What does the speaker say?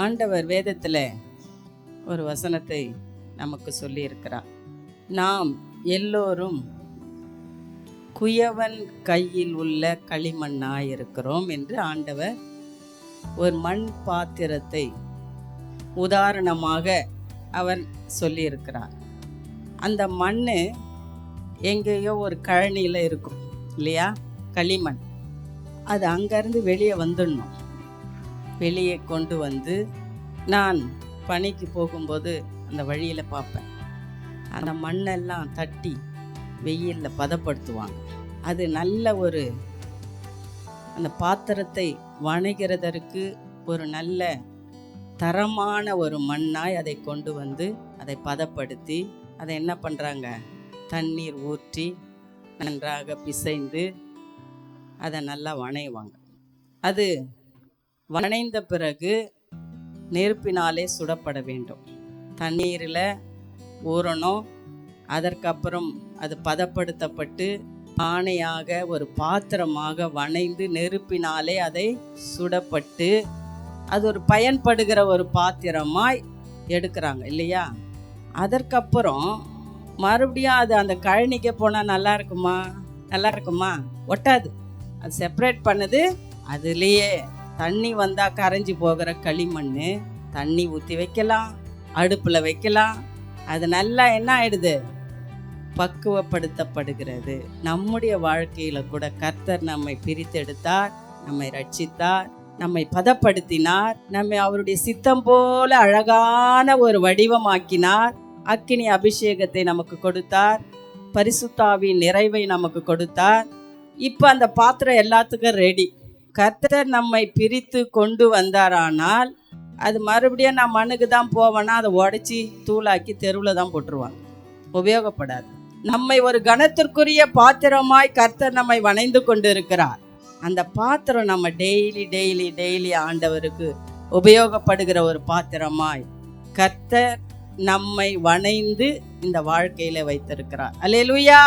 ஆண்டவர் வேதத்தில் ஒரு வசனத்தை நமக்கு சொல்லியிருக்கிறார். நாம் எல்லோரும் குயவன் கையில் உள்ள களிமண்ணாய் இருக்கிறோம் என்று ஆண்டவர் ஒரு மண் பாத்திரத்தை உதாரணமாக அவர் சொல்லியிருக்கிறார். அந்த மண் எங்கேயோ ஒரு கழனியில் இருக்கும் இல்லையா, களிமண். அது அங்கேருந்து வெளியே வந்துடணும். வெளியே கொண்டு வந்து நான் பணிக்கு போகும்போது அந்த வழியில் பார்ப்பேன். அந்த மண்ணெல்லாம் தட்டி வெயிலில் பதப்படுத்துவாங்க. அது நல்ல ஒரு அந்த பாத்திரத்தை வணைகிறதற்கு ஒரு நல்ல தரமான ஒரு மண்ணாய் அதை கொண்டு வந்து அதை பதப்படுத்தி அதை என்ன பண்ணுறாங்க, தண்ணீர் ஊற்றி நன்றாக பிசைந்து அதை நல்லா வணைவாங்க. அது வணைந்த பிறகு நெருப்பினாலே சுடப்பட வேண்டும். தண்ணீரில் ஊறணும். அதற்கப்புறம் அது பதப்படுத்தப்பட்டு பானையாக ஒரு பாத்திரமாக வணைந்து நெருப்பினாலே அதை சுடப்பட்டு அது ஒரு பயன்படுகிற ஒரு பாத்திரமாய் எடுக்கிறாங்க இல்லையா. அதற்கப்புறம் மறுபடியும் அது அந்த கழனிக்கு போனால் நல்லா இருக்குமா? ஒட்டாது. அது செப்பரேட் பண்ணது அதுலேயே தண்ணி வந்தால் கரைஞ்சி போகிற களிமண் தண்ணி ஊற்றி வைக்கலாம், அடுப்பில் வைக்கலாம். அது நல்லா என்ன ஆயிடுது, பக்குவப்படுத்தப்படுகிறது. நம்முடைய வாழ்க்கையில் கூட கர்த்தர் நம்மை பிரித்தெடுத்தார், நம்மை ரட்சித்தார், நம்மை பதப்படுத்தினார், நம்மை அவருடைய சித்தம் போல அழகான ஒரு வடிவமாக்கினார். அக்கினி அபிஷேகத்தை நமக்கு கொடுத்தார், பரிசுத்தாவின் நிறைவை நமக்கு கொடுத்தார். இப்போ அந்த பாத்திரம் எல்லாத்துக்கும் ரெடி. கர்த்தர் நம்மை பிரித்து கொண்டு வந்தாரானால் அது மறுபடியும் நான் மண்ணுக்கு தான் போவேன்னா அதை உடைச்சி தூளாக்கி தெருவில் தான் போட்டுருவாங்க, உபயோகப்படாது. நம்மை ஒரு கனத்திற்குரிய பாத்திரமாய் கர்த்தர் நம்மை வணைந்து கொண்டு இருக்கிறார். அந்த பாத்திரம் நம்ம டெய்லி ஆண்டவருக்கு உபயோகப்படுகிற ஒரு பாத்திரமாய் கர்த்தர் நம்மை வணைந்து இந்த வாழ்க்கையில வைத்திருக்கிறார். அல்லேலூயா.